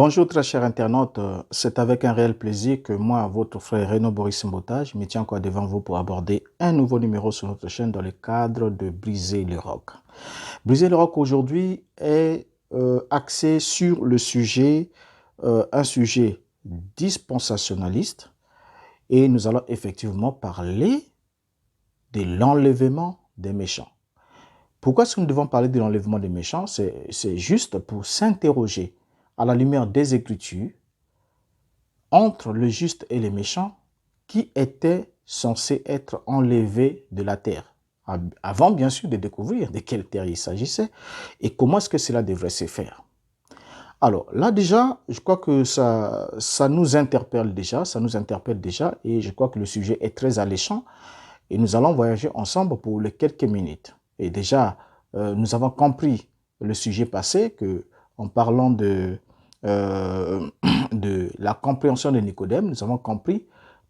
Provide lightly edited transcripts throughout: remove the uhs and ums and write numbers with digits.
Bonjour très chers internautes, c'est avec un réel plaisir que moi, votre frère Renaud Boris Mbota, je me tiens encore devant vous pour aborder un nouveau numéro sur notre chaîne dans le cadre de Briser le roc. Briser le roc aujourd'hui est axé sur le sujet, un sujet dispensationaliste, et nous allons effectivement parler de l'enlèvement des méchants. Pourquoi est-ce que nous devons parler de l'enlèvement des méchants? C'est juste pour s'interroger à la lumière des Écritures entre le juste et le méchant qui était censé être enlevé de la terre. Avant, bien sûr, de découvrir de quelle terre il s'agissait et comment est-ce que cela devrait se faire. Alors là déjà, je crois que ça nous interpelle déjà, et je crois que le sujet est très alléchant et nous allons voyager ensemble pour les quelques minutes. Et déjà, nous avons compris le sujet passé que en parlant de la compréhension de Nicodème, nous avons compris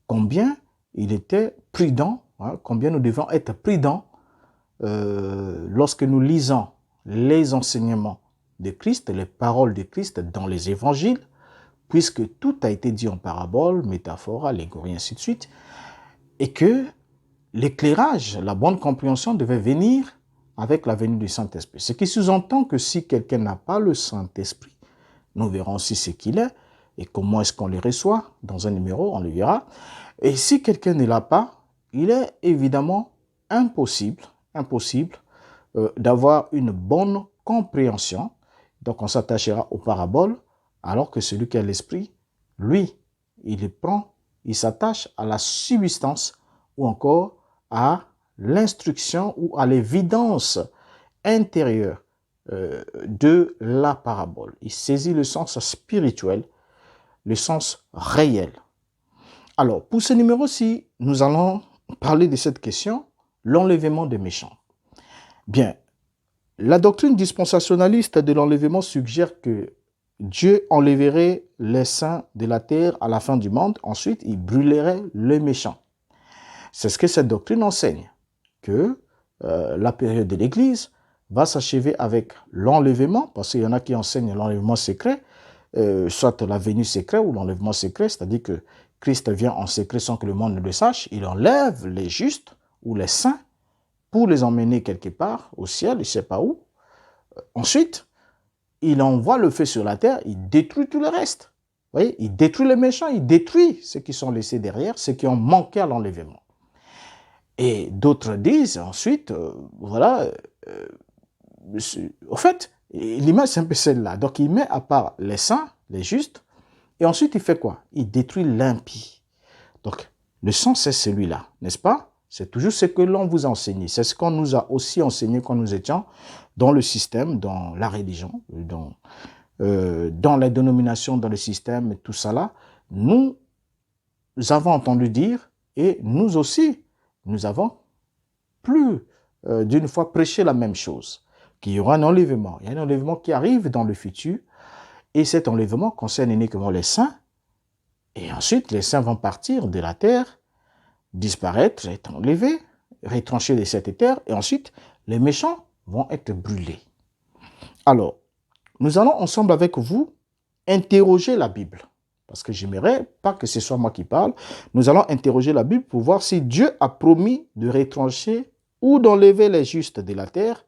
combien il était prudent, combien nous devons être prudents lorsque nous lisons les enseignements de Christ, les paroles de Christ dans les évangiles, puisque tout a été dit en parabole, métaphore, allégorie, ainsi de suite, et que l'éclairage, la bonne compréhension devait venir avec la venue du Saint-Esprit. Ce qui sous-entend que si quelqu'un n'a pas le Saint-Esprit, nous verrons aussi ce qu'il est et comment est-ce qu'on le reçoit. Dans un numéro, on le verra. Et si quelqu'un ne l'a pas, il est évidemment impossible d'avoir une bonne compréhension. Donc on s'attachera aux paraboles, alors que celui qui a l'esprit, lui, il s'attache à la substance ou encore à l'instruction ou à l'évidence intérieure de la parabole. Il saisit le sens spirituel, le sens réel. Alors, pour ce numéro-ci, nous allons parler de cette question, l'enlèvement des méchants. Bien, la doctrine dispensationaliste de l'enlèvement suggère que Dieu enlèverait les saints de la terre à la fin du monde, ensuite il brûlerait les méchants. C'est ce que cette doctrine enseigne, que la période de l'Église va s'achever avec l'enlèvement, parce qu'il y en a qui enseignent l'enlèvement secret, soit la venue secrète ou l'enlèvement secret, c'est-à-dire que Christ vient en secret sans que le monde ne le sache, il enlève les justes ou les saints pour les emmener quelque part au ciel, il ne sait pas où. Ensuite, il envoie le feu sur la terre, il détruit tout le reste. Vous voyez, il détruit les méchants, il détruit ceux qui sont laissés derrière, ceux qui ont manqué à l'enlèvement. Et d'autres disent ensuite, en fait, l'image c'est un peu celle-là. Donc il met à part les saints, les justes, et ensuite il fait quoi? Il détruit l'impie. Donc le sens c'est celui-là, n'est-ce pas? C'est toujours ce que l'on vous a enseigné. C'est ce qu'on nous a aussi enseigné quand nous étions dans le système, dans la religion, dans la dénomination, dans le système, tout ça là. Nous avons entendu dire, et nous aussi, nous avons plus d'une fois prêché la même chose, qu'il y aura un enlèvement. Il y a un enlèvement qui arrive dans le futur, et cet enlèvement concerne uniquement les saints, et ensuite les saints vont partir de la terre, disparaître, être enlevés, retranchés de cette terre, et ensuite les méchants vont être brûlés. Alors, nous allons ensemble avec vous interroger la Bible, parce que j'aimerais pas que ce soit moi qui parle. Nous allons interroger la Bible pour voir si Dieu a promis de retrancher ou d'enlever les justes de la terre,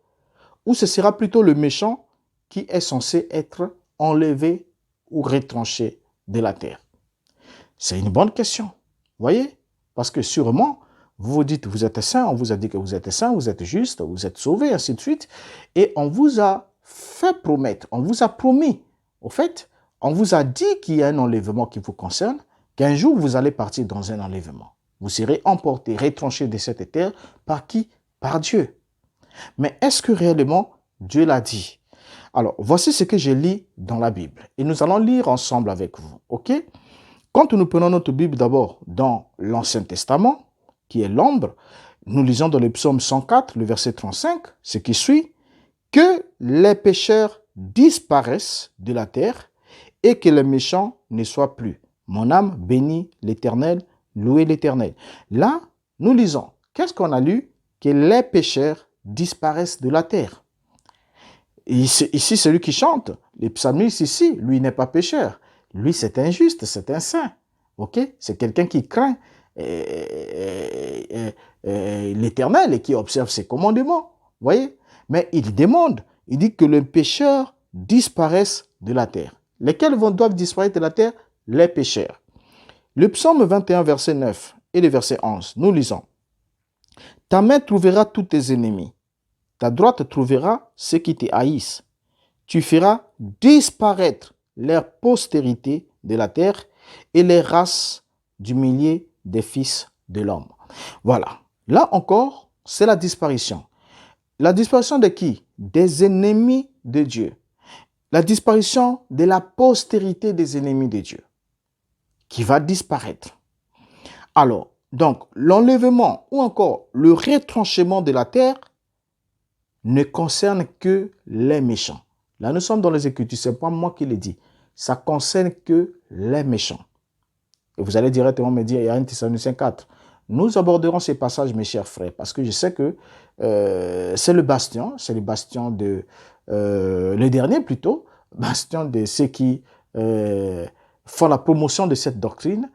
ou ce sera plutôt le méchant qui est censé être enlevé ou retranché de la terre. C'est une bonne question, voyez? Parce que sûrement, vous vous dites, vous êtes saint, on vous a dit que vous êtes saint, vous êtes juste, vous êtes sauvé, ainsi de suite, et on vous a fait promettre, on vous a promis, au fait, on vous a dit qu'il y a un enlèvement qui vous concerne, qu'un jour vous allez partir dans un enlèvement. Vous serez emporté, retranché de cette terre, par qui? Par Dieu. Mais est-ce que réellement Dieu l'a dit? Alors, voici ce que je lis dans la Bible. Et nous allons lire ensemble avec vous, ok? Quand nous prenons notre Bible d'abord dans l'Ancien Testament, qui est l'ombre, nous lisons dans le psaume 104, le verset 35, ce qui suit, que les pécheurs disparaissent de la terre et que les méchants ne soient plus. Mon âme bénit l'Éternel, louez l'Éternel. Là, nous lisons, qu'est-ce qu'on a lu? Que les pécheurs disparaissent de la terre. Ici, celui qui chante, les psalmistes ici, lui n'est pas pécheur. Lui, c'est un juste, c'est un saint. Ok? C'est quelqu'un qui craint l'Éternel et qui observe ses commandements. Voyez? Mais il demande, il dit que le pécheur disparaisse de la terre. Lesquels doivent disparaître de la terre? Les pécheurs. Le psaume 21, verset 9 et le verset 11, nous lisons. Ta main trouvera tous tes ennemis. Ta droite trouvera ceux qui te haïssent. Tu feras disparaître leur postérité de la terre et les races du millier des fils de l'homme. Voilà. Là encore, c'est la disparition. La disparition de qui? Des ennemis de Dieu. La disparition de la postérité des ennemis de Dieu qui va disparaître. Alors, donc, l'enlèvement ou encore le retranchement de la terre ne concerne que les méchants. Là, nous sommes dans les Écritures, ce n'est pas moi qui le dis. Ça concerne que les méchants. Et vous allez directement me dire, il y a 1 Thessaloniciens 4. Nous aborderons ces passages, mes chers frères, parce que je sais que c'est le bastion de, le dernier plutôt, bastion de ceux qui font la promotion de cette doctrine,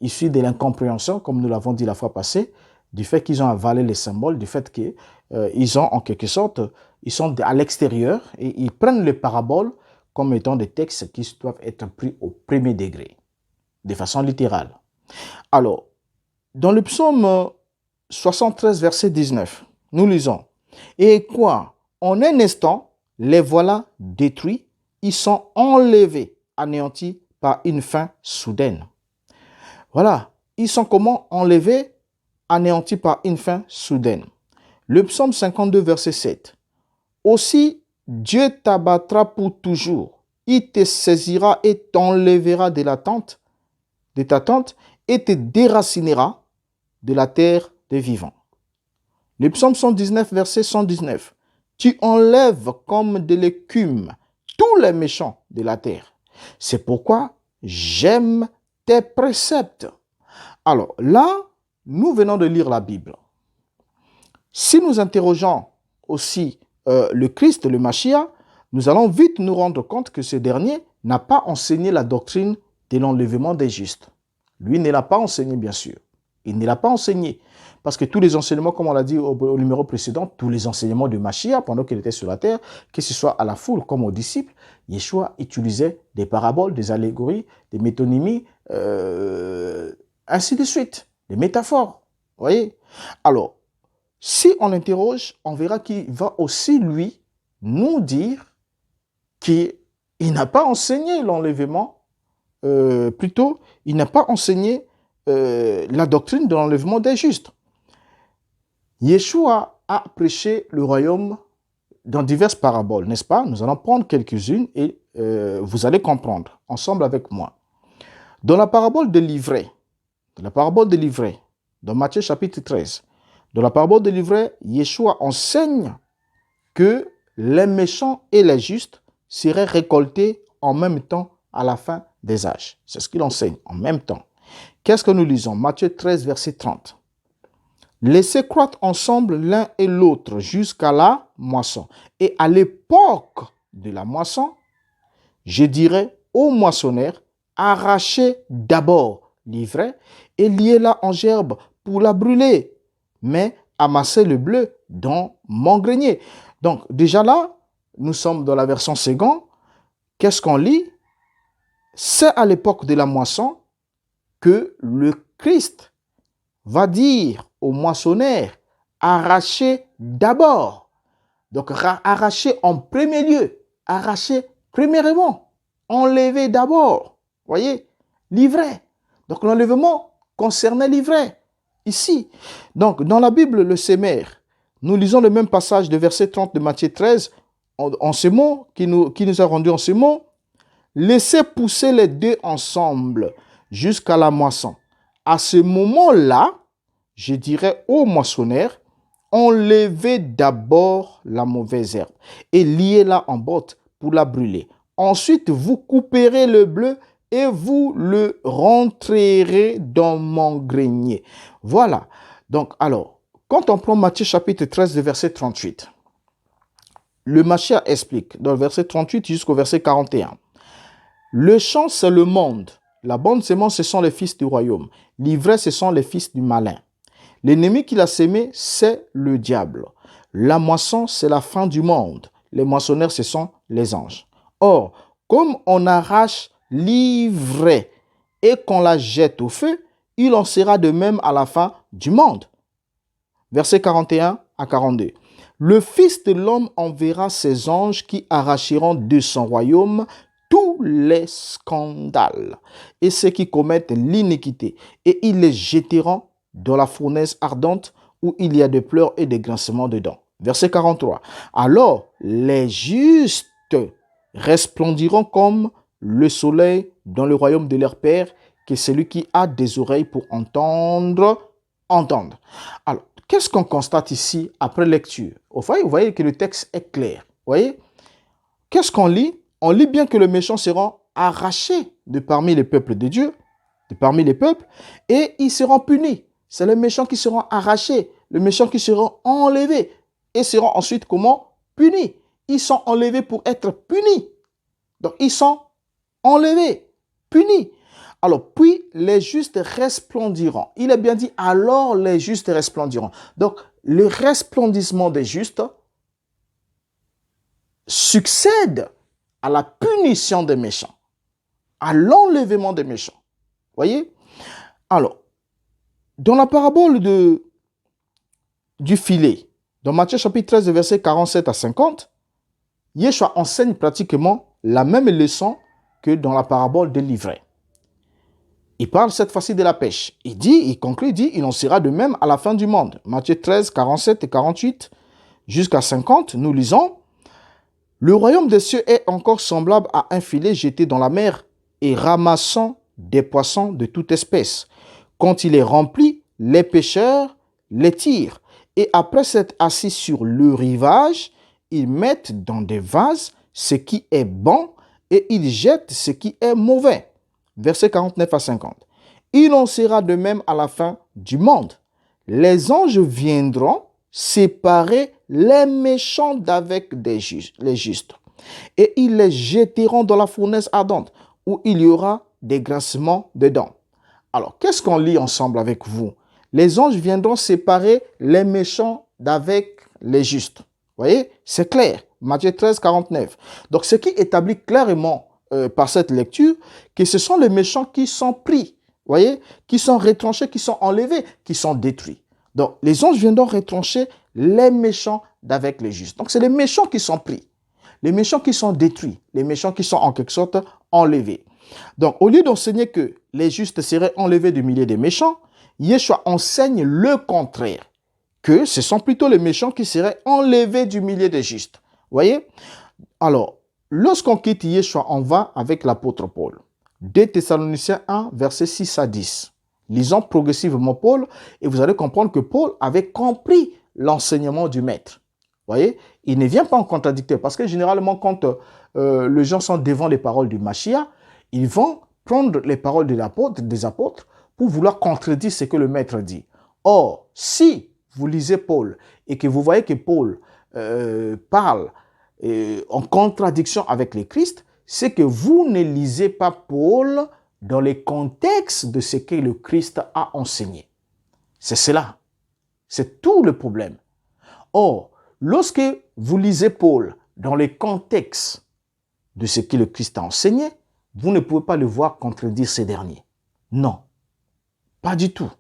issue de l'incompréhension, comme nous l'avons dit la fois passée, du fait qu'ils ont avalé les symboles, du fait qu'ils ont en quelque sorte, ils sont à l'extérieur et ils prennent les paraboles comme étant des textes qui doivent être pris au premier degré, de façon littérale. Alors, dans le psaume 73, verset 19, nous lisons « Et quoi? En un instant, les voilà détruits, ils sont enlevés, anéantis par une faim soudaine. » Voilà, ils sont comment? Enlevés, anéantis par une faim soudaine. Le psaume 52, verset 7. Aussi, Dieu t'abattra pour toujours. Il te saisira et t'enlèvera de ta tente, et te déracinera de la terre des vivants. Le psaume 119, verset 119. Tu enlèves comme de l'écume tous les méchants de la terre. C'est pourquoi j'aime tes préceptes. Alors là, nous venons de lire la Bible. Si nous interrogeons aussi le Christ, le Mashiach, nous allons vite nous rendre compte que ce dernier n'a pas enseigné la doctrine de l'enlèvement des justes. Lui ne l'a pas enseigné, bien sûr. Il ne l'a pas enseigné. Parce que tous les enseignements, comme on l'a dit au numéro précédent, tous les enseignements de Mashiach, pendant qu'il était sur la terre, que ce soit à la foule comme aux disciples, Yeshua utilisait des paraboles, des allégories, des métonymies, ainsi de suite, des métaphores. Vous voyez? Alors, si on l'interroge, on verra qu'il va aussi, lui, nous dire qu'il n'a pas enseigné l'enlèvement, plutôt, il n'a pas enseigné la doctrine de l'enlèvement des justes. Yeshua a prêché le royaume dans diverses paraboles, n'est-ce pas? Nous allons prendre quelques-unes et vous allez comprendre ensemble avec moi. Dans la parabole de l'ivraie, dans Matthieu chapitre 13, dans la parabole de l'ivraie, Yeshua enseigne que les méchants et les justes seraient récoltés en même temps à la fin des âges. C'est ce qu'il enseigne, en même temps. Qu'est-ce que nous lisons? Matthieu 13, verset 30. Laissez croître ensemble l'un et l'autre jusqu'à la moisson. Et à l'époque de la moisson, je dirais aux moissonneurs, arrachez d'abord l'ivraie et liez-la en gerbe pour la brûler, mais amassez le bleu dans mon grenier. Donc déjà là, nous sommes dans la version seconde. Qu'est-ce qu'on lit? C'est à l'époque de la moisson que le Christ va dire aux moissonneurs, arrachez d'abord. Donc arrachez en premier lieu, arrachez premièrement, enlevez d'abord. Voyez, l'ivraie. Donc l'enlèvement concernait l'ivraie, ici. Donc dans la Bible, le sémer, nous lisons le même passage de verset 30 de Matthieu 13, en ces mots, qui nous a rendu en ces mots, laissez pousser les deux ensemble jusqu'à la moisson. À ce moment-là, je dirais aux moissonneurs, enlevez d'abord la mauvaise herbe et liez-la en botte pour la brûler. Ensuite, vous couperez le bleu et vous le rentrerez dans mon grenier. Voilà. Donc, alors, quand on prend Matthieu chapitre 13, verset 38, le Mashiach explique dans le verset 38 jusqu'au verset 41. Le champ, c'est le monde. La bonne semence, ce sont les fils du royaume. L'ivraie, ce sont les fils du malin. L'ennemi qu'il a sémé, c'est le diable. La moisson, c'est la fin du monde. Les moissonneurs, ce sont les anges. Or, comme on arrache l'ivraie et qu'on la jette au feu, il en sera de même à la fin du monde. Versets 41 à 42. Le Fils de l'homme enverra ses anges qui arracheront de son royaume tous les scandales et ceux qui commettent l'iniquité, et ils les jetteront dans la fournaise ardente où il y a des pleurs et des grincements dedans. Verset 43. Alors les justes resplendiront comme le soleil dans le royaume de leur Père, que celui qui a des oreilles pour entendre. Alors, qu'est-ce qu'on constate ici après lecture? Vous voyez que le texte est clair. Vous voyez? Qu'est-ce qu'on lit? On lit bien que les méchants seront arrachés de parmi les peuples de Dieu, de parmi les peuples, et ils seront punis. C'est les méchants qui seront arrachés, les méchants qui seront enlevés, et seront ensuite comment? Punis. Ils sont enlevés pour être punis. Donc, ils sont enlevés, punis. Alors, puis les justes resplendiront. Il est bien dit, alors les justes resplendiront. Donc, le resplendissement des justes succède à la punition des méchants, à l'enlèvement des méchants. Voyez? Alors, dans la parabole du filet, dans Matthieu chapitre 13, versets 47 à 50, Yeshua enseigne pratiquement la même leçon que dans la parabole de l'ivraie. Il parle cette fois-ci de la pêche. Il conclut, il en sera de même à la fin du monde. Matthieu 13, 47 et 48 jusqu'à 50, nous lisons: le royaume des cieux est encore semblable à un filet jeté dans la mer et ramassant des poissons de toute espèce. Quand il est rempli, les pêcheurs les tirent et après s'être assis sur le rivage, ils mettent dans des vases ce qui est bon et ils jettent ce qui est mauvais. Versets 49 à 50. Il en sera de même à la fin du monde. Les anges viendront séparer les méchants d'avec les justes. Et ils les jetteront dans la fournaise ardente, où il y aura des grincements dedans. Alors, qu'est-ce qu'on lit ensemble avec vous? Les anges viendront séparer les méchants d'avec les justes. Vous voyez? C'est clair. Matthieu 13, 49. Donc, ce qui établit clairement par cette lecture, que ce sont les méchants qui sont pris. Vous voyez? Qui sont retranchés, qui sont enlevés, qui sont détruits. Donc, les anges viendront retrancher les méchants d'avec les justes. Donc, c'est les méchants qui sont pris, les méchants qui sont détruits, les méchants qui sont en quelque sorte enlevés. Donc, au lieu d'enseigner que les justes seraient enlevés du milieu des méchants, Yeshua enseigne le contraire, que ce sont plutôt les méchants qui seraient enlevés du milieu des justes. Vous voyez? Alors, lorsqu'on quitte Yeshua, on va avec l'apôtre Paul. 2 Thessaloniciens 1, versets 6 à 10. Lisons progressivement Paul et vous allez comprendre que Paul avait compris l'enseignement du maître. Vous voyez, il ne vient pas en contradicteur parce que généralement quand les gens sont devant les paroles du Mashiach, ils vont prendre les paroles des apôtres pour vouloir contredire ce que le maître dit. Or, si vous lisez Paul et que vous voyez que Paul parle en contradiction avec le Christ, c'est que vous ne lisez pas Paul dans les contextes de ce que le Christ a enseigné. C'est cela. C'est tout le problème. Or, lorsque vous lisez Paul dans les contextes de ce que le Christ a enseigné, vous ne pouvez pas le voir contredire ces derniers. Non, pas du tout.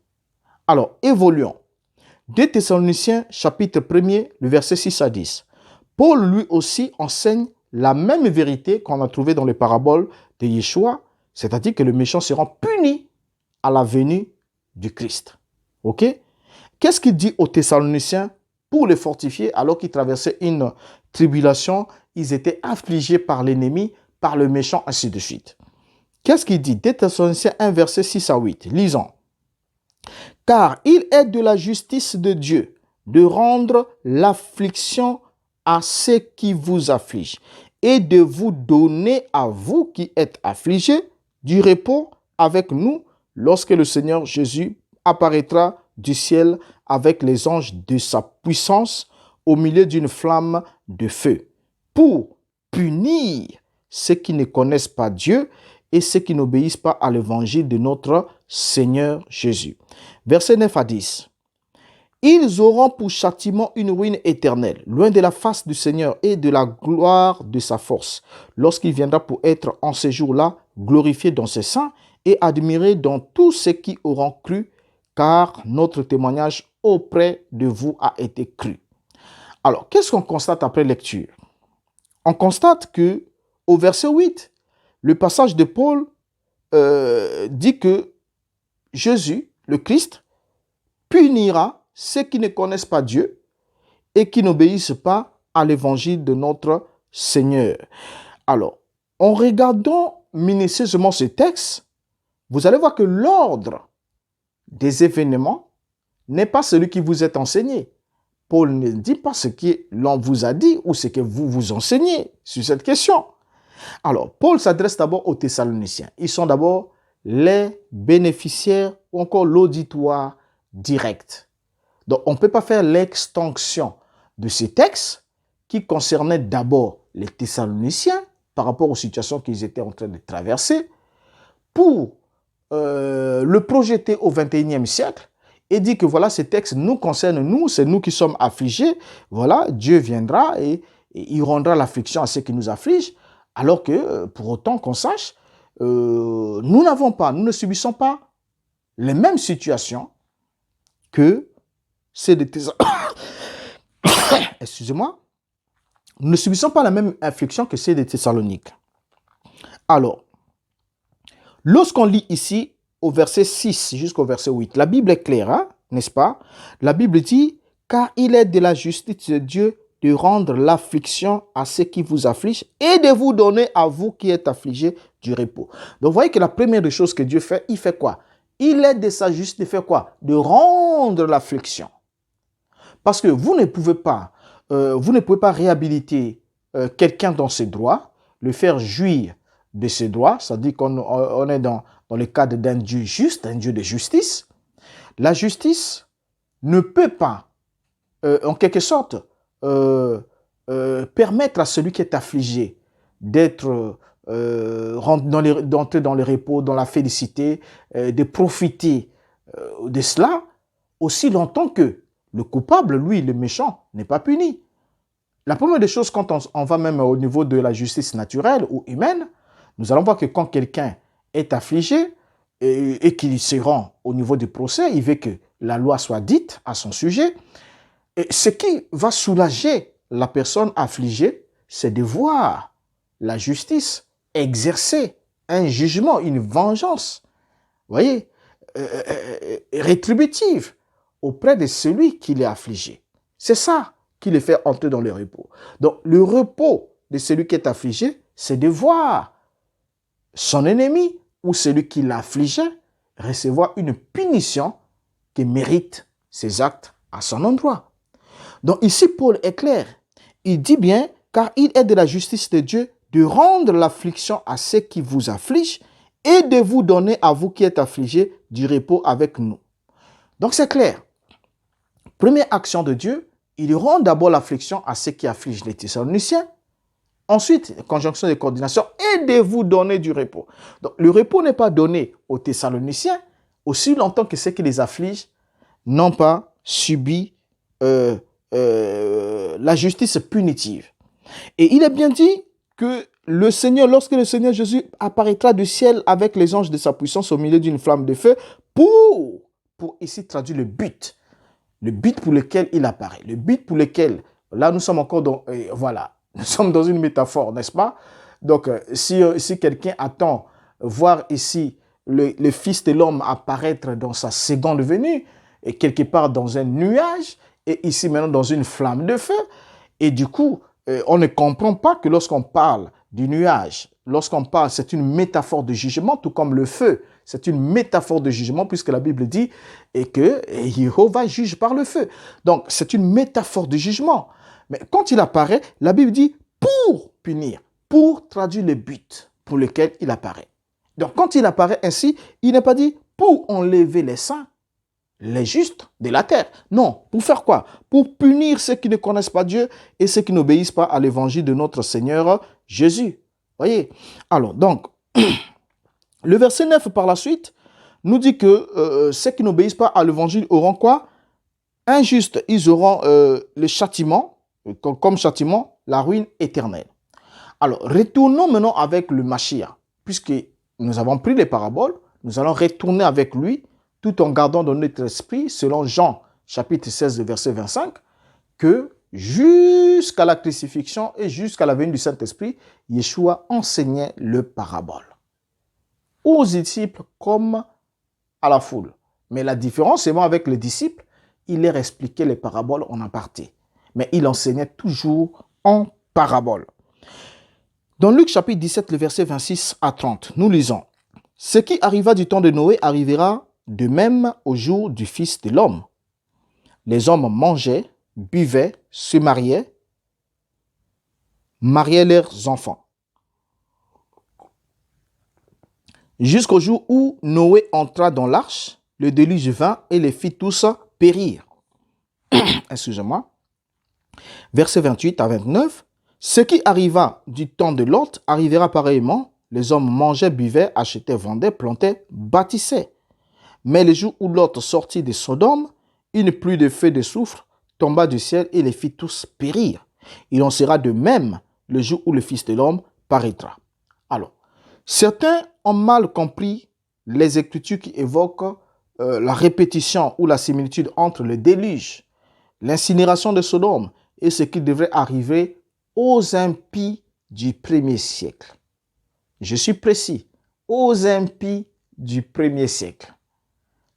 Alors, évoluons. 2 Thessaloniciens, chapitre 1er, le verset 6 à 10. Paul, lui aussi, enseigne la même vérité qu'on a trouvée dans les paraboles de Yeshua, c'est-à-dire que les méchants seront punis à la venue du Christ. Ok? Qu'est-ce qu'il dit aux Thessaloniciens pour les fortifier alors qu'ils traversaient une tribulation? Ils étaient affligés par l'ennemi, par le méchant, ainsi de suite. Qu'est-ce qu'il dit? 2 Thessaloniciens 1, verset 6 à 8. Lisons. Car il est de la justice de Dieu de rendre l'affliction à ceux qui vous affligent et de vous donner à vous qui êtes affligés du repos avec nous lorsque le Seigneur Jésus apparaîtra du ciel avec les anges de sa puissance au milieu d'une flamme de feu. pour punir ceux qui ne connaissent pas Dieu et ceux qui n'obéissent pas à l'évangile de notre Seigneur Jésus. Versets 9 à 10. Ils auront pour châtiment une ruine éternelle, loin de la face du Seigneur et de la gloire de sa force, lorsqu'il viendra pour être en ces jours-là glorifié dans ses saints et admiré dans tous ceux qui auront cru, car notre témoignage auprès de vous a été cru. Alors, qu'est-ce qu'on constate après lecture? On constate que au verset 8, le passage de Paul dit que Jésus, le Christ, punira ceux qui ne connaissent pas Dieu et qui n'obéissent pas à l'évangile de notre Seigneur. Alors, en regardant minutieusement ce texte, vous allez voir que l'ordre des événements n'est pas celui qui vous est enseigné. Paul ne dit pas ce que l'on vous a dit ou ce que vous vous enseignez sur cette question. Alors, Paul s'adresse d'abord aux Thessaloniciens. Ils sont d'abord les bénéficiaires ou encore l'auditoire direct. Donc, on ne peut pas faire l'extension de ces textes qui concernaient d'abord les Thessaloniciens par rapport aux situations qu'ils étaient en train de traverser pour le projeter au XXIe siècle et dire que voilà, ces textes nous concernent nous, c'est nous qui sommes affligés. Voilà, Dieu viendra et il rendra l'affliction à ceux qui nous affligent, alors que pour autant qu'on sache, nous ne subissons pas les mêmes situations que ceux de Excusez-moi. Nous ne subissons pas la même affliction que ceux de Thessalonique. Alors, lorsqu'on lit ici au verset 6 jusqu'au verset 8, la Bible est claire, hein, n'est-ce pas? La Bible dit, car il est de la justice de Dieu de rendre l'affliction à ceux qui vous affligent et de vous donner à vous qui êtes affligés du repos. Donc, vous voyez que la première des choses que Dieu fait, il fait quoi? Il est de sa justice de faire quoi? De rendre l'affliction. Parce que vous ne pouvez pas réhabiliter quelqu'un dans ses droits, le faire jouir de ses droits, c'est-à-dire qu'on est dans le cadre d'un Dieu juste, un Dieu de justice. La justice ne peut pas, en quelque sorte, permettre à celui qui est affligé d'entrer dans le repos, dans la félicité, de profiter de cela aussi longtemps que le coupable, lui, le méchant, n'est pas puni. La première des choses, quand on va même au niveau de la justice naturelle ou humaine, nous allons voir que quand quelqu'un est affligé et qu'il se rend au niveau du procès, il veut que la loi soit dite à son sujet. Et ce qui va soulager la personne affligée, c'est de voir la justice exercer un jugement, une vengeance, vous voyez, rétributive auprès de celui qui l'est affligé. C'est ça qui le fait entrer dans le repos. Donc, le repos de celui qui est affligé, c'est de voir son ennemi ou celui qui l'affligeait recevoir une punition qui mérite ses actes à son endroit. Donc, ici, Paul est clair. Il dit bien, car il est de la justice de Dieu de rendre l'affliction à ceux qui vous affligent et de vous donner à vous qui êtes affligés du repos avec nous. Donc, c'est clair. Première action de Dieu, il rend d'abord l'affliction à ceux qui affligent les Thessaloniciens. Ensuite, conjonction de coordination, et de vous donner du repos. Donc, le repos n'est pas donné aux Thessaloniciens aussi longtemps que ceux qui les affligent n'ont pas subi la justice punitive. Et il est bien dit que le Seigneur, lorsque le Seigneur Jésus apparaîtra du ciel avec les anges de sa puissance au milieu d'une flamme de feu, pour ici traduire le but pour lequel il apparaît, le but pour lequel, là nous sommes encore dans, voilà, nous sommes dans une métaphore, n'est-ce pas? Donc, si quelqu'un attend voir ici le Fils de l'homme apparaître dans sa seconde venue, et quelque part dans un nuage, et ici maintenant dans une flamme de feu, et du coup, on ne comprend pas que lorsqu'on parle du nuage, lorsqu'on parle, c'est une métaphore de jugement, tout comme le feu, c'est une métaphore de jugement, puisque la Bible dit que Jéhovah juge par le feu. Donc, c'est une métaphore de jugement. Mais quand il apparaît, la Bible dit pour punir, pour traduire le but pour lequel il apparaît. Donc, quand il apparaît ainsi, il n'est pas dit pour enlever les saints, les justes de la terre. Non, pour faire quoi? Pour punir ceux qui ne connaissent pas Dieu et ceux qui n'obéissent pas à l'évangile de notre Seigneur Jésus. Voyez? Alors, donc, le verset 9 par la suite nous dit que ceux qui n'obéissent pas à l'évangile auront quoi? Injustes, ils auront le châtiment, comme châtiment, la ruine éternelle. Alors, retournons maintenant avec le Mashiach, puisque nous avons pris les paraboles, nous allons retourner avec lui, tout en gardant dans notre esprit, selon Jean, chapitre 16, verset 25, que jusqu'à la crucifixion et jusqu'à la venue du Saint-Esprit, Yeshua enseignait le parabole aux disciples comme à la foule. Mais la différence, c'est moi avec les disciples, il leur expliquait les paraboles en aparté. Mais il enseignait toujours en parabole. Dans Luc chapitre 17, le verset 26 à 30, nous lisons « Ce qui arriva du temps de Noé arrivera de même au jour du Fils de l'homme. Les hommes mangeaient, buvaient, se mariaient leurs enfants. Jusqu'au jour où Noé entra dans l'arche, le déluge vint et les fit tous périr. » Excusez-moi. Verset 28 à 29. Ce qui arriva du temps de Lot arrivera pareillement. Les hommes mangeaient, buvaient, achetaient, vendaient, plantaient, bâtissaient. Mais le jour où Lot sortit de Sodome, une pluie de feu et de soufre tomba du ciel et les fit tous périr. Il en sera de même le jour où le Fils de l'homme paraîtra. Alors, certains ont mal compris les Écritures qui évoquent la répétition ou la similitude entre le déluge, l'incinération de Sodome et ce qui devrait arriver aux impies du premier siècle. Je suis précis, aux impies du premier siècle.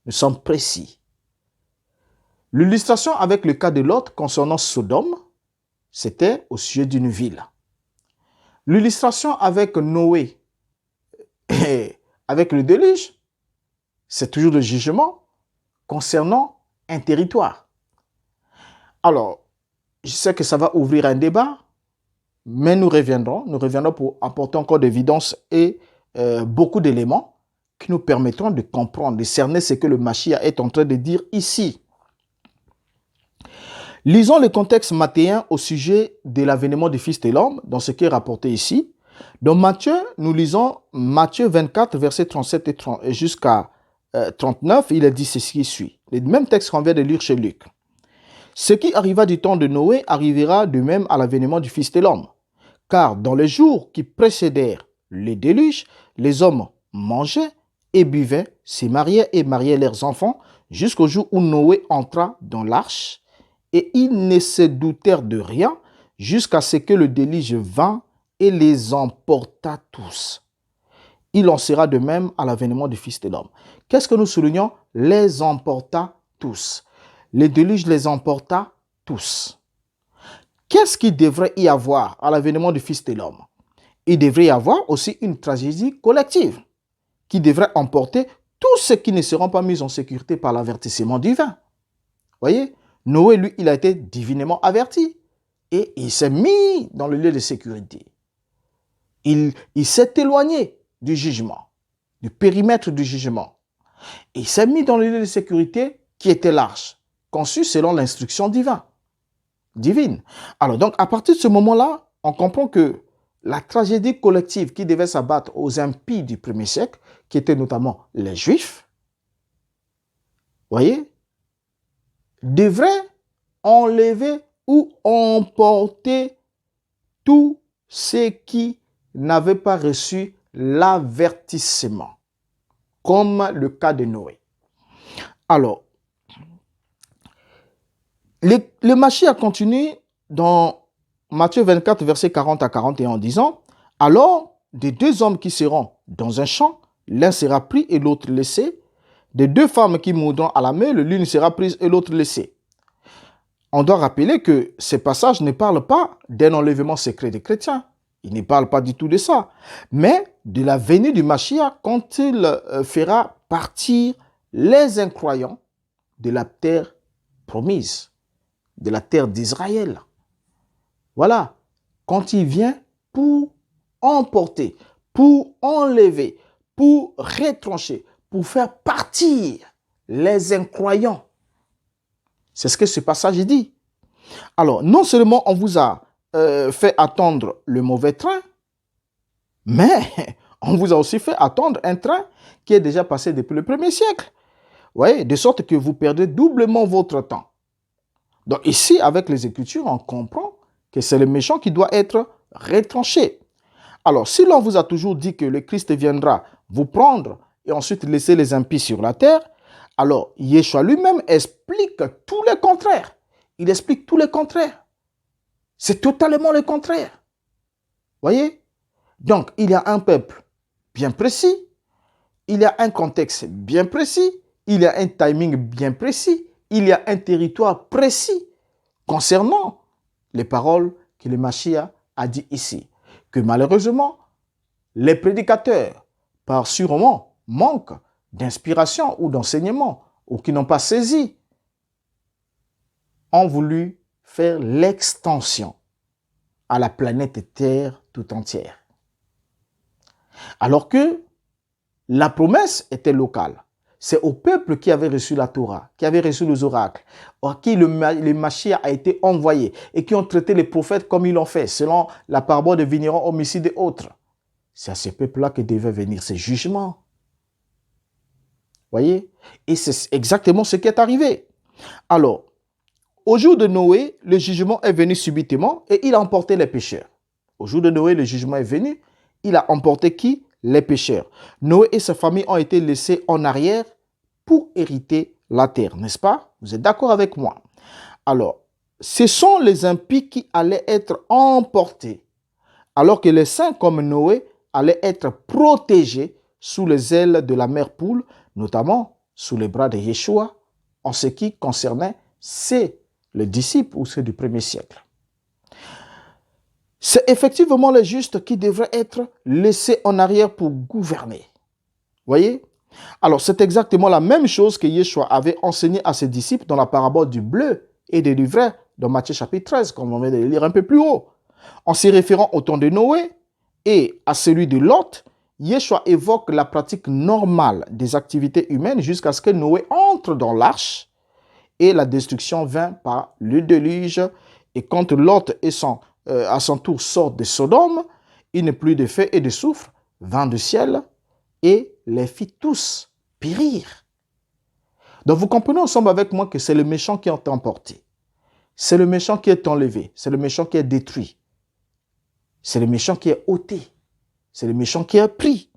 Nous sommes précis. L'illustration avec le cas de Lot concernant Sodome, c'était au sujet d'une ville. L'illustration avec Noé et avec le déluge, c'est toujours le jugement concernant un territoire. Alors, je sais que ça va ouvrir un débat, mais nous reviendrons pour apporter encore d'évidence et beaucoup d'éléments qui nous permettront de comprendre, de cerner ce que le Mashiach est en train de dire ici. Lisons le contexte mathéen au sujet de l'avènement du Fils de l'homme, dans ce qui est rapporté ici. Dans Matthieu, nous lisons Matthieu 24, versets 37 et jusqu'à 39, il est dit ceci qui suit. Le même texte qu'on vient de lire chez Luc. Ce qui arriva du temps de Noé arrivera de même à l'avènement du Fils de l'homme. Car dans les jours qui précédèrent le déluge, les hommes mangeaient et buvaient, se mariaient et mariaient leurs enfants, jusqu'au jour où Noé entra dans l'arche, et ils ne se doutèrent de rien, jusqu'à ce que le déluge vint et les emporta tous. Il en sera de même à l'avènement du Fils de l'homme. Qu'est-ce que nous soulignons? Les emporta tous. Le déluge les emporta tous. Qu'est-ce qu'il devrait y avoir à l'avènement du Fils de l'homme? Il devrait y avoir aussi une tragédie collective qui devrait emporter tous ceux qui ne seront pas mis en sécurité par l'avertissement divin. Voyez, Noé, lui, il a été divinement averti et il s'est mis dans le lieu de sécurité. Il s'est éloigné du jugement, du périmètre du jugement. Et il s'est mis dans le lieu de sécurité qui était l'arche, conçu selon l'instruction divine. Alors donc, à partir de ce moment-là, on comprend que la tragédie collective qui devait s'abattre aux impies du premier siècle, qui étaient notamment les Juifs, voyez, devrait enlever ou emporter tous ceux qui n'avaient pas reçu l'avertissement, comme le cas de Noé. Alors, le Mashiach continue dans Matthieu 24, versets 40 à 41 en disant « Alors, des deux hommes qui seront dans un champ, l'un sera pris et l'autre laissé. Des deux femmes qui mourront à la meule, l'une sera prise et l'autre laissée. » On doit rappeler que ces passages ne parlent pas d'un enlèvement secret des chrétiens. Ils ne parlent pas du tout de ça. Mais de la venue du Mashiach quand il fera partir les incroyants de la terre promise, de la terre d'Israël. Voilà, quand il vient pour emporter, pour enlever, pour retrancher, pour faire partir les incroyants. C'est ce que ce passage dit. Alors, non seulement on vous a fait attendre le mauvais train, mais on vous a aussi fait attendre un train qui est déjà passé depuis le 1er siècle. Vous voyez, de sorte que vous perdez doublement votre temps. Donc ici, avec les Écritures, on comprend que c'est le méchant qui doit être retranché. Alors, si l'on vous a toujours dit que le Christ viendra vous prendre et ensuite laisser les impies sur la terre, alors Yeshua lui-même explique tout le contraire. Il explique tout le contraire. C'est totalement le contraire. Voyez? Donc, il y a un peuple bien précis, il y a un contexte bien précis, il y a un timing bien précis, il y a un territoire précis concernant les paroles que le Mashiach a dit ici. Que malheureusement, les prédicateurs, par sûrement manque d'inspiration ou d'enseignement, ou qui n'ont pas saisi, ont voulu faire l'extension à la planète Terre tout entière. Alors que la promesse était locale. C'est au peuple qui avait reçu la Torah, qui avait reçu les oracles, à qui le Mashiach a été envoyé et qui ont traité les prophètes comme ils l'ont fait, selon la parabole de vignerons, homicides et autres. C'est à ce peuple-là que devaient venir ces jugements. Voyez? Et c'est exactement ce qui est arrivé. Alors, au jour de Noé, le jugement est venu subitement et il a emporté les pécheurs. Au jour de Noé, le jugement est venu. Il a emporté qui? Les pécheurs. Noé et sa famille ont été laissés en arrière pour hériter la terre, n'est-ce pas? Vous êtes d'accord avec moi? Alors, ce sont les impies qui allaient être emportés, alors que les saints comme Noé allaient être protégés sous les ailes de la mère poule, notamment sous les bras de Yeshua, en ce qui concernait les disciples ou ceux du 1er siècle. C'est effectivement les justes qui devraient être laissés en arrière pour gouverner. Voyez? Alors, c'est exactement la même chose que Yeshua avait enseigné à ses disciples dans la parabole du bleu et de l'ivraie dans Matthieu chapitre 13, comme on vient de le lire un peu plus haut. En s'y référant au temps de Noé et à celui de Lot, Yeshua évoque la pratique normale des activités humaines jusqu'à ce que Noé entre dans l'arche et la destruction vint par le déluge. Et quand Lot à son tour sort de Sodome, il n'est plus de feu et de soufre, vint du ciel et les fit tous périr. Donc vous comprenez ensemble avec moi que c'est le méchant qui est emporté. C'est le méchant qui est enlevé. C'est le méchant qui est détruit. C'est le méchant qui est ôté. C'est le méchant qui est pris.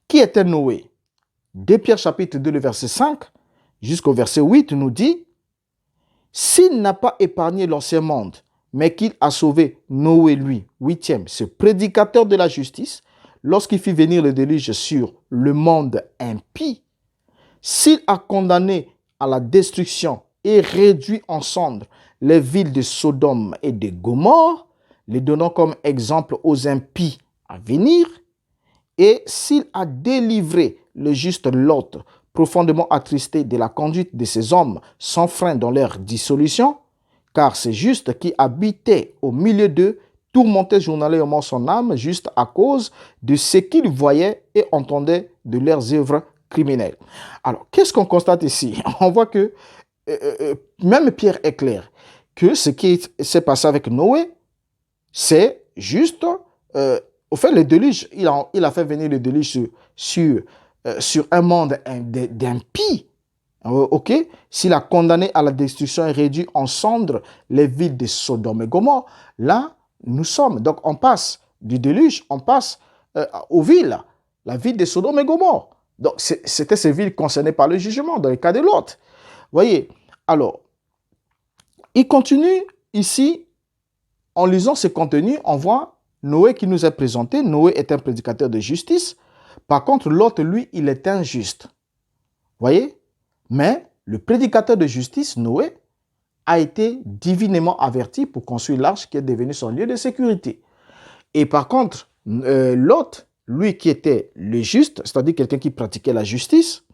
Qui était Noé? 2 Pierre chapitre 2, le verset 5 jusqu'au verset 8 nous dit: s'il n'a pas épargné l'ancien monde, mais qu'il a sauvé Noé, lui, 8e, ce prédicateur de la justice, lorsqu'il fit venir le déluge sur le monde impie, s'il a condamné à la destruction et réduit en cendres les villes de Sodome et de Gomorrhe, les donnant comme exemple aux impies à venir, et s'il a délivré le juste Lot, profondément attristé de la conduite de ces hommes sans frein dans leur dissolution, car c'est juste qui habitait au milieu d'eux, tourmentait journalièrement son âme juste à cause de ce qu'il voyait et entendait de leurs œuvres criminelles. Alors, qu'est-ce qu'on constate ici? On voit que même Pierre est clair que ce qui s'est passé avec Noé, c'est juste, au fait, le déluge, il a fait venir le déluge sur un monde d'impies. Ok? S'il a condamné à la destruction et réduit en cendres les villes de Sodome et Gomorrhe, là, nous sommes. Donc, on passe du déluge, on passe aux villes, la ville de Sodome et Gomorrhe. Donc, c'était ces villes concernées par le jugement, dans le cas de Lot. Voyez? Alors, il continue ici, en lisant ce contenu, on voit Noé qui nous est présenté. Noé est un prédicateur de justice. Par contre, Lot, lui, il est injuste. Voyez? Mais le prédicateur de justice, Noé, a été divinement averti pour construire l'arche qui est devenue son lieu de sécurité. Et par contre, Lot, lui qui était le juste, c'est-à-dire quelqu'un qui pratiquait la justice,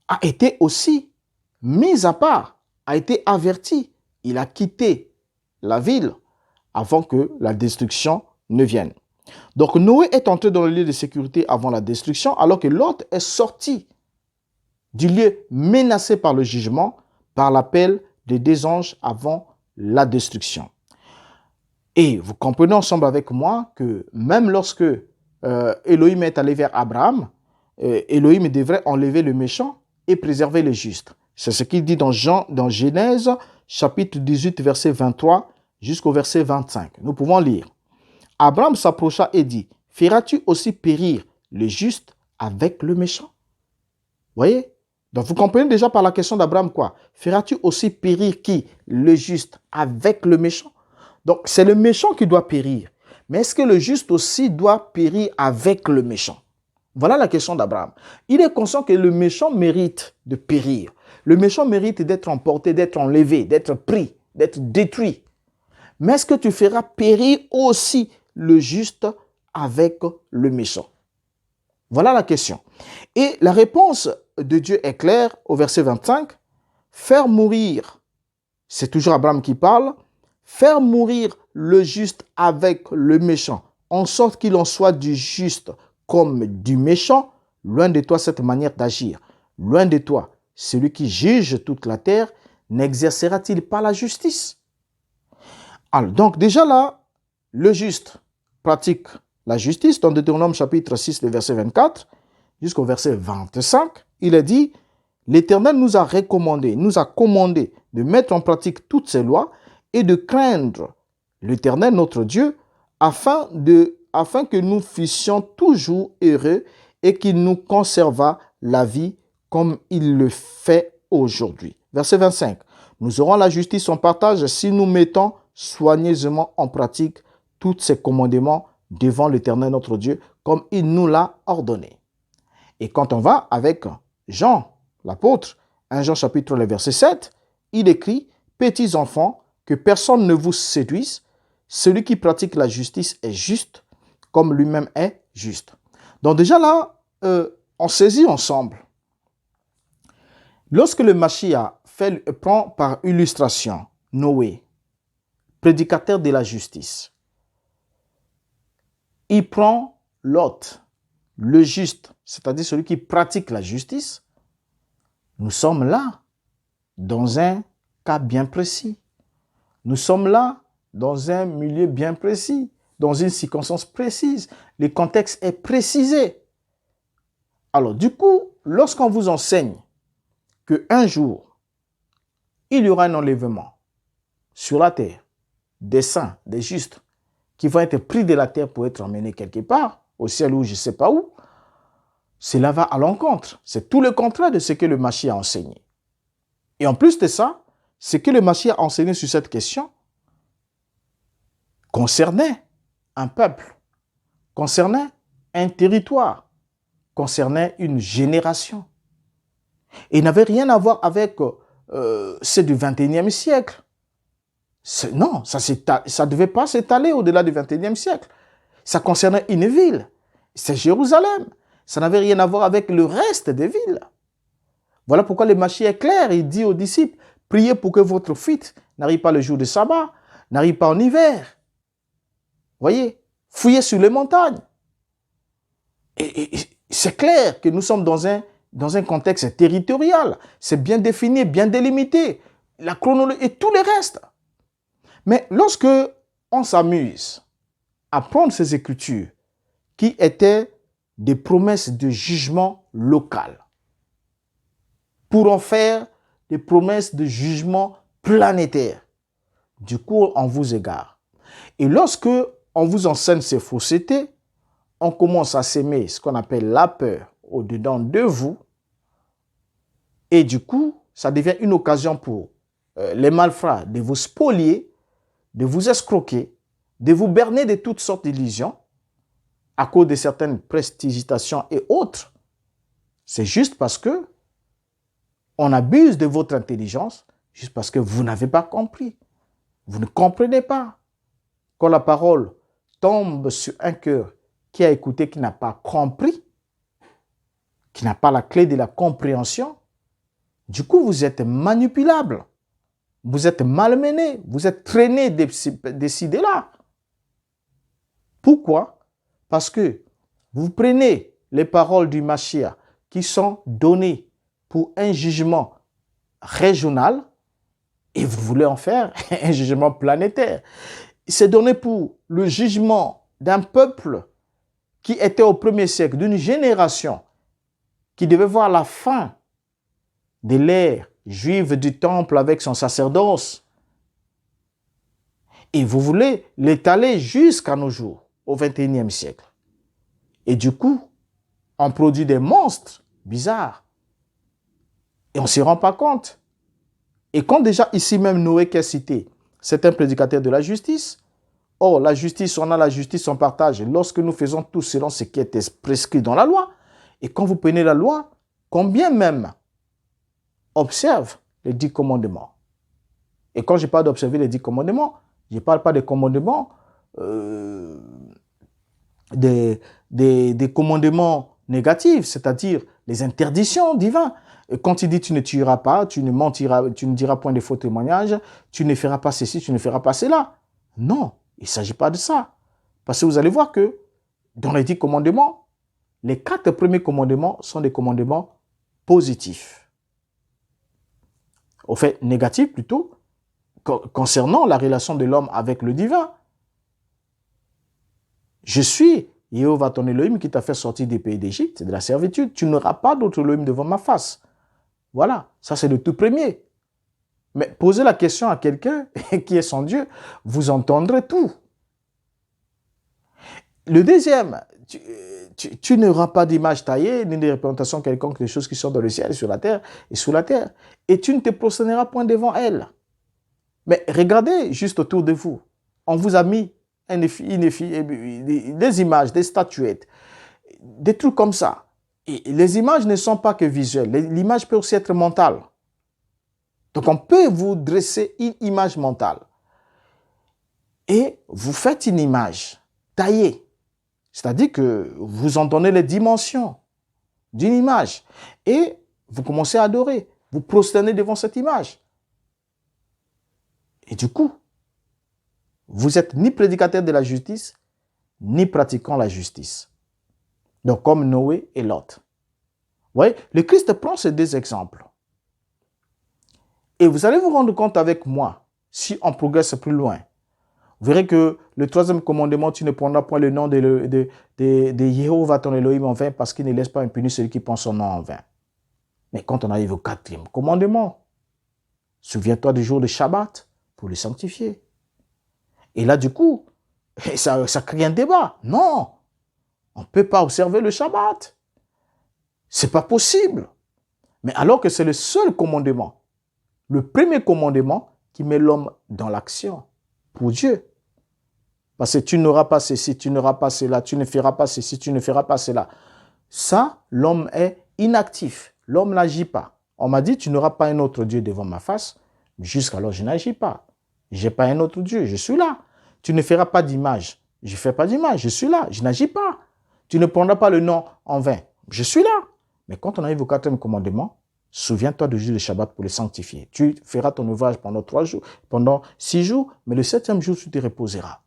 a été aussi mis à part, a été averti. Il a quitté la ville avant que la destruction ne vienne. Donc Noé est entré dans le lieu de sécurité avant la destruction, alors que Lot est sorti du lieu menacé par le jugement, par l'appel des deux anges avant la destruction. Et vous comprenez ensemble avec moi que même lorsque Elohim est allé vers Abraham, Elohim devrait enlever le méchant et préserver le juste. C'est ce qu'il dit dans Genèse, chapitre 18, verset 23 jusqu'au verset 25. Nous pouvons lire. Abraham s'approcha et dit, « Feras-tu aussi périr le juste avec le méchant ?» Voyez? Donc vous comprenez déjà par la question d'Abraham quoi? Feras-tu aussi périr qui? Le juste avec le méchant? Donc c'est le méchant qui doit périr. Mais est-ce que le juste aussi doit périr avec le méchant? Voilà la question d'Abraham. Il est conscient que le méchant mérite de périr. Le méchant mérite d'être emporté, d'être enlevé, d'être pris, d'être détruit. Mais est-ce que tu feras périr aussi le juste avec le méchant? Voilà la question. Et la réponse de Dieu est claire au verset 25. Faire mourir, c'est toujours Abraham qui parle, faire mourir le juste avec le méchant, en sorte qu'il en soit du juste comme du méchant, loin de toi cette manière d'agir. Loin de toi, celui qui juge toute la terre, n'exercera-t-il pas la justice? Alors, donc déjà là, le juste pratique la justice. Dans Deutéronome chapitre 6, le verset 24, jusqu'au verset 25, il est dit, l'Éternel nous a recommandé, nous a commandé de mettre en pratique toutes ces lois et de craindre l'Éternel, notre Dieu, afin que nous fussions toujours heureux et qu'il nous conservât la vie comme il le fait aujourd'hui. Verset 25. Nous aurons la justice en partage si nous mettons soigneusement en pratique tous ces commandements devant l'Éternel notre Dieu, comme il nous l'a ordonné. Et quand on va avec Jean, l'apôtre, 1 Jean chapitre le verset 7, il écrit, « Petits enfants, que personne ne vous séduise, celui qui pratique la justice est juste, comme lui-même est juste. » Donc déjà là, on saisit ensemble. Lorsque le Mashiach prend par illustration Noé, prédicateur de la justice, il prend Lot, le juste, c'est-à-dire celui qui pratique la justice. Nous sommes là dans un cas bien précis. Nous sommes là dans un milieu bien précis, dans une circonstance précise. Le contexte est précisé. Alors du coup, lorsqu'on vous enseigne qu'un jour, il y aura un enlèvement sur la terre, des saints, des justes, qui vont être pris de la terre pour être emmenés quelque part, au ciel ou je ne sais pas où, cela va à l'encontre. C'est tout le contraire de ce que le Mashiach a enseigné. Et en plus de ça, ce que le Mashiach a enseigné sur cette question concernait un peuple, concernait un territoire, concernait une génération. Et n'avait rien à voir avec ceux du 21e siècle. Non, ça ne devait pas s'étaler au-delà du 21e siècle. Ça concernait une ville, c'est Jérusalem. Ça n'avait rien à voir avec le reste des villes. Voilà pourquoi le Mashiach est clair. Il dit aux disciples, priez pour que votre fuite n'arrive pas le jour de sabbat, n'arrive pas en hiver. Voyez, fouillez sur les montagnes. Et c'est clair que nous sommes dans un contexte territorial. C'est bien défini, bien délimité. La chronologie et tout le reste. Mais lorsque on s'amuse à prendre ces écritures qui étaient des promesses de jugement local pour en faire des promesses de jugement planétaire, du coup, on vous égare. Et lorsque on vous enseigne ces faussetés, on commence à s'aimer ce qu'on appelle la peur au-dedans de vous. Et du coup, ça devient une occasion pour les malfrats de vous spolier, de vous escroquer, de vous berner de toutes sortes d'illusions à cause de certaines prestigitations et autres. C'est juste parce que on abuse de votre intelligence, juste parce que vous n'avez pas compris. Vous ne comprenez pas. Quand la parole tombe sur un cœur qui a écouté, qui n'a pas compris, qui n'a pas la clé de la compréhension, du coup, vous êtes manipulable. Vous êtes malmené. Vous êtes traîné des idées-là. Pourquoi? Parce que vous prenez les paroles du Mashiach qui sont données pour un jugement régional et vous voulez en faire un jugement planétaire. C'est donné pour le jugement d'un peuple qui était au 1er siècle, d'une génération qui devait voir la fin de l'ère juive du temple avec son sacerdoce. Et vous voulez l'étaler jusqu'à nos jours, au 21e siècle. Et du coup, on produit des monstres bizarres. Et on ne s'y rend pas compte. Et quand déjà ici même Noé qui est cité, c'est un prédicateur de la justice. Or, la justice, on a la justice, on partage. Lorsque nous faisons tout selon ce qui était prescrit dans la loi, et quand vous prenez la loi, combien même observe les 10 commandements. Et quand je parle d'observer les 10 commandements, je ne parle pas des commandements, des commandements négatifs, c'est-à-dire les interdictions divines. Quand il dit tu ne tueras pas, tu ne mentiras, tu ne diras point de faux témoignages, tu ne feras pas ceci, tu ne feras pas cela. Non, il ne s'agit pas de ça. Parce que vous allez voir que dans les 10 commandements, les 4 premiers commandements sont des commandements positifs. Au fait, négatifs plutôt, concernant la relation de l'homme avec le divin. Je suis Jéhovah ton Elohim qui t'a fait sortir des pays d'Égypte, de la servitude. Tu n'auras pas d'autre Elohim devant ma face. Voilà, ça c'est le tout premier. Mais posez la question à quelqu'un qui est son Dieu, vous entendrez tout. Le deuxième, tu n'auras pas d'image taillée, ni de représentation quelconque des choses qui sont dans le ciel, sur la terre et sous la terre. Et tu ne te prosterneras point devant elles. Mais regardez juste autour de vous. On vous a mis des images, des statuettes, des trucs comme ça. Et les images ne sont pas que visuelles. L'image peut aussi être mentale. Donc on peut vous dresser une image mentale. Et vous faites une image taillée. C'est-à-dire que vous en donnez les dimensions d'une image. Et vous commencez à adorer. Vous prosternez devant cette image. Et du coup, vous n'êtes ni prédicateur de la justice, ni pratiquant la justice. Donc, comme Noé et Lot. Vous voyez, le Christ prend ces 2 exemples. Et vous allez vous rendre compte avec moi, si on progresse plus loin. Vous verrez que le 3e commandement, tu ne prendras point le nom de Jéhovah ton Elohim en vain, parce qu'il ne laisse pas impuni celui qui prend son nom en vain. Mais quand on arrive au 4e commandement, souviens-toi du jour de Shabbat pour le sanctifier. Et là, du coup, ça crée un débat. Non, on ne peut pas observer le Shabbat. Ce n'est pas possible. Mais alors que c'est le seul commandement, le premier commandement qui met l'homme dans l'action pour Dieu. Parce que tu n'auras pas ceci, tu n'auras pas cela, tu ne feras pas ceci, tu ne feras pas cela. Ça, l'homme est inactif. L'homme n'agit pas. On m'a dit, tu n'auras pas un autre Dieu devant ma face. Jusqu'alors, je n'agis pas. Je n'ai pas un autre Dieu, je suis là. Tu ne feras pas d'image. Je ne fais pas d'image, je suis là, je n'agis pas. Tu ne prendras pas le nom en vain. Je suis là. Mais quand on arrive au 4e commandement, souviens-toi du jour de Shabbat pour le sanctifier. Tu feras ton ouvrage pendant 3 jours, pendant 6 jours, mais le 7e jour, tu te reposeras.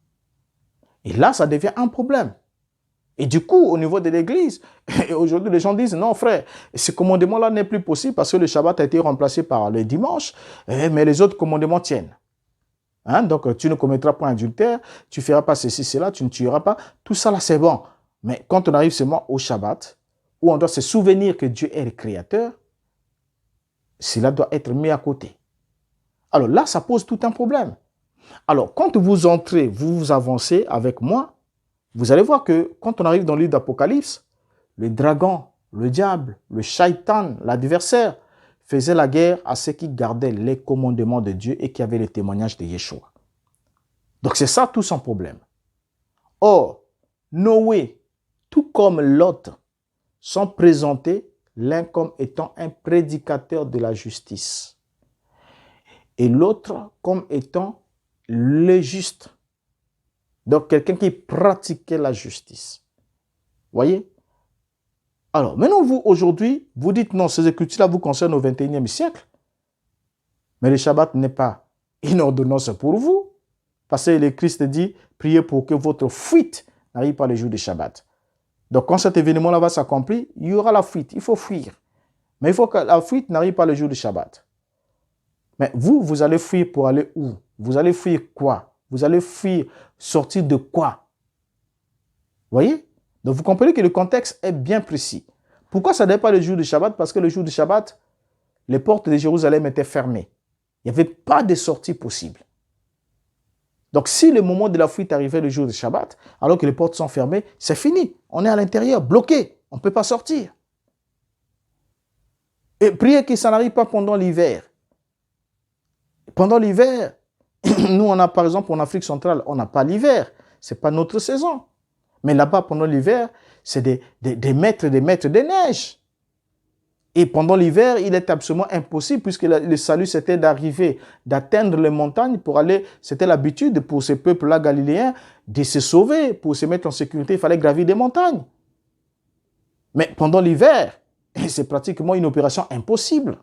Et là, ça devient un problème. Et du coup, au niveau de l'Église, aujourd'hui, les gens disent, non frère, ce commandement-là n'est plus possible parce que le Shabbat a été remplacé par le dimanche, mais les autres commandements tiennent. Hein? Donc, tu ne commettras pas adultère, tu ne feras pas ceci, cela, tu ne tueras pas. Tout ça, là, c'est bon. Mais quand on arrive seulement au Shabbat, où on doit se souvenir que Dieu est le Créateur, cela doit être mis à côté. Alors là, ça pose tout un problème. Alors, quand vous entrez, vous avancez avec moi, vous allez voir que quand on arrive dans le livre d'Apocalypse, le dragon, le diable, le shaitan, l'adversaire, faisait la guerre à ceux qui gardaient les commandements de Dieu et qui avaient le témoignage de Yeshua. Donc c'est ça tout son problème. Or, Noé, tout comme Lot, sont présentés l'un comme étant un prédicateur de la justice et l'autre comme étant le juste. Donc quelqu'un qui pratiquait la justice. Voyez? Alors, maintenant vous, aujourd'hui, vous dites non, ces écritures-là vous concernent au 21e siècle. Mais le Shabbat n'est pas une ordonnance pour vous. Parce que le Christ dit, priez pour que votre fuite n'arrive pas le jour du Shabbat. Donc quand cet événement-là va s'accomplir, il y aura la fuite, il faut fuir. Mais il faut que la fuite n'arrive pas le jour du Shabbat. Mais vous allez fuir pour aller où? Vous allez fuir quoi? Vous allez fuir sortir de quoi? Vous voyez? Donc vous comprenez que le contexte est bien précis. Pourquoi ça n'est pas le jour du Shabbat? Parce que le jour du Shabbat, les portes de Jérusalem étaient fermées. Il n'y avait pas de sortie possible. Donc si le moment de la fuite arrivait le jour du Shabbat, alors que les portes sont fermées, c'est fini. On est à l'intérieur, bloqué. On ne peut pas sortir. Et priez que ça n'arrive pas pendant l'hiver. Pendant l'hiver, nous, on a par exemple en Afrique centrale, on n'a pas l'hiver. Ce n'est pas notre saison. Mais là-bas, pendant l'hiver, c'est des mètres et des mètres de neige. Et pendant l'hiver, il est absolument impossible, puisque le salut, c'était d'arriver, d'atteindre les montagnes pour aller, c'était l'habitude pour ces peuples-là galiléens de se sauver, pour se mettre en sécurité, il fallait gravir des montagnes. Mais pendant l'hiver, c'est pratiquement une opération impossible.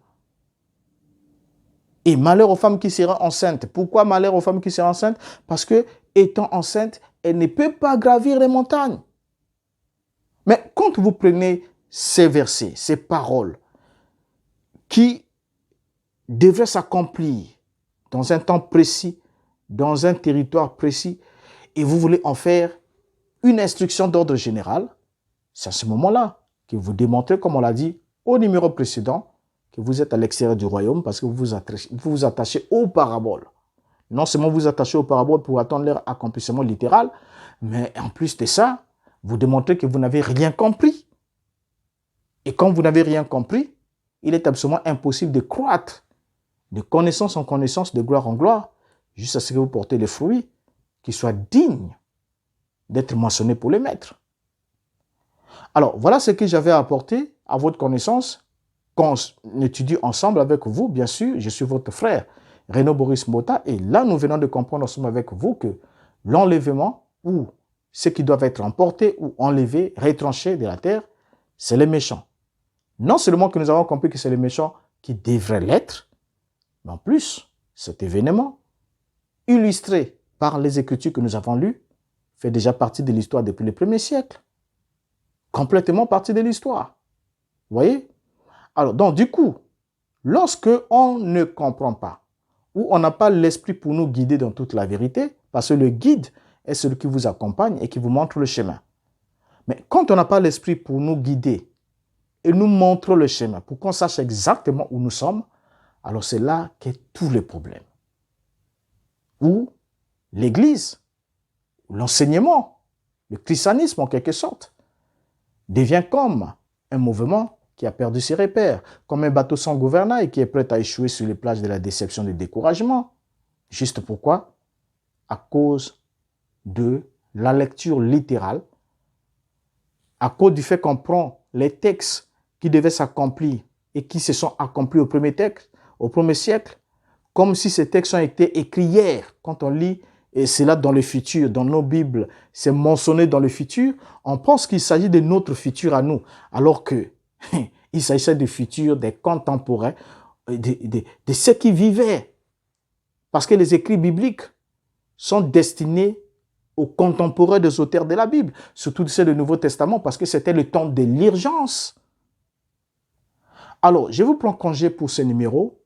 Et malheur aux femmes qui seraient enceintes. Pourquoi malheur aux femmes qui seraient enceintes? Parce que, étant enceinte, elle ne peut pas gravir les montagnes. Mais quand vous prenez ces versets, ces paroles, qui devraient s'accomplir dans un temps précis, dans un territoire précis, et vous voulez en faire une instruction d'ordre général, c'est à ce moment-là que vous démontrez, comme on l'a dit au numéro précédent, que vous êtes à l'extérieur du royaume parce que vous vous attachez aux paraboles. Non seulement vous attachez aux paraboles pour attendre leur accomplissement littéral, mais en plus de ça, vous démontrez que vous n'avez rien compris. Et comme vous n'avez rien compris, il est absolument impossible de croître de connaissance en connaissance, de gloire en gloire, jusqu'à ce que vous portez les fruits qui soient dignes d'être mentionnés pour les maîtres. Alors, voilà ce que j'avais à apporter à votre connaissance qu'on étudie ensemble avec vous, bien sûr. Je suis votre frère, Renaud Boris Mota, et là, nous venons de comprendre ensemble avec vous que l'enlèvement, ou ceux qui doivent être emportés ou enlevés, retranchés de la terre, c'est les méchants. Non seulement que nous avons compris que c'est les méchants qui devraient l'être, mais en plus, cet événement, illustré par les Écritures que nous avons lues, fait déjà partie de l'histoire depuis les premiers siècles. Complètement partie de l'histoire. Vous voyez? Alors, donc, du coup, lorsque on ne comprend pas, ou on n'a pas l'esprit pour nous guider dans toute la vérité, parce que le guide est celui qui vous accompagne et qui vous montre le chemin. Mais quand on n'a pas l'esprit pour nous guider et nous montrer le chemin, pour qu'on sache exactement où nous sommes, alors c'est là qu'est tous les problèmes. Ou l'Église, l'enseignement, le christianisme en quelque sorte, devient comme un mouvement qui a perdu ses repères, comme un bateau sans gouvernail qui est prêt à échouer sur les plages de la déception et du découragement. Juste pourquoi? À cause de la lecture littérale, à cause du fait qu'on prend les textes qui devaient s'accomplir et qui se sont accomplis au premier siècle, comme si ces textes ont été écrits hier. Quand on lit, et c'est là dans le futur, dans nos Bibles, c'est mentionné dans le futur, on pense qu'il s'agit de notre futur à nous, alors que il s'agissait du futur des contemporains, de ceux qui vivaient. Parce que les écrits bibliques sont destinés aux contemporains des auteurs de la Bible, surtout ceux du Nouveau Testament, parce que c'était le temps de l'urgence. Alors, je vous prends congé pour ce numéro.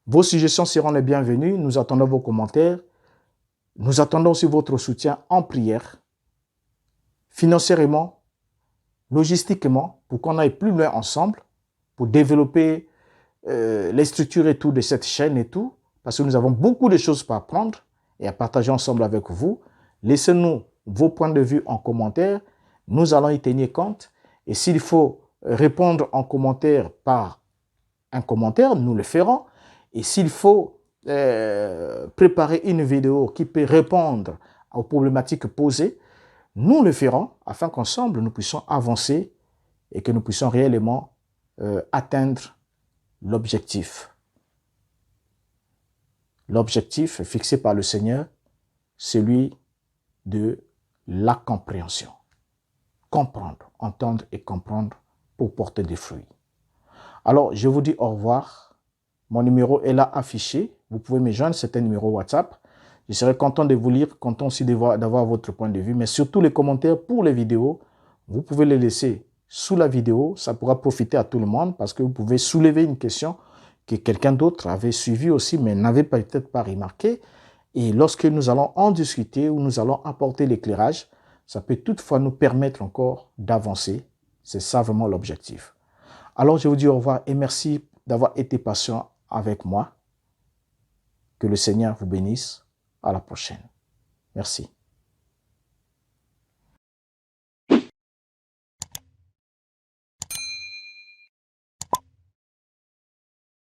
Vos suggestions seront les bienvenues. Nous attendons vos commentaires. Nous attendons aussi votre soutien en prière, financièrement, logistiquement, pour qu'on aille plus loin ensemble, pour développer les structures et tout de cette chaîne et tout, parce que nous avons beaucoup de choses à apprendre et à partager ensemble avec vous. Laissez-nous vos points de vue en commentaire. Nous allons y tenir compte. Et s'il faut répondre en commentaire par un commentaire, nous le ferons. Et s'il faut préparer une vidéo qui peut répondre aux problématiques posées, nous le ferons afin qu'ensemble nous puissions avancer et que nous puissions réellement atteindre l'objectif. L'objectif fixé par le Seigneur, celui de la compréhension. Comprendre, entendre et comprendre pour porter des fruits. Alors, je vous dis au revoir. Mon numéro est là affiché. Vous pouvez me joindre, c'est un numéro WhatsApp. Je serai content de vous lire, content aussi d'avoir votre point de vue, mais surtout les commentaires pour les vidéos, vous pouvez les laisser sous la vidéo. Ça pourra profiter à tout le monde parce que vous pouvez soulever une question que quelqu'un d'autre avait suivie aussi, mais n'avait peut-être pas remarqué. Et lorsque nous allons en discuter ou nous allons apporter l'éclairage, ça peut toutefois nous permettre encore d'avancer. C'est ça vraiment l'objectif. Alors, je vous dis au revoir et merci d'avoir été patient avec moi. Que le Seigneur vous bénisse. À la prochaine. Merci.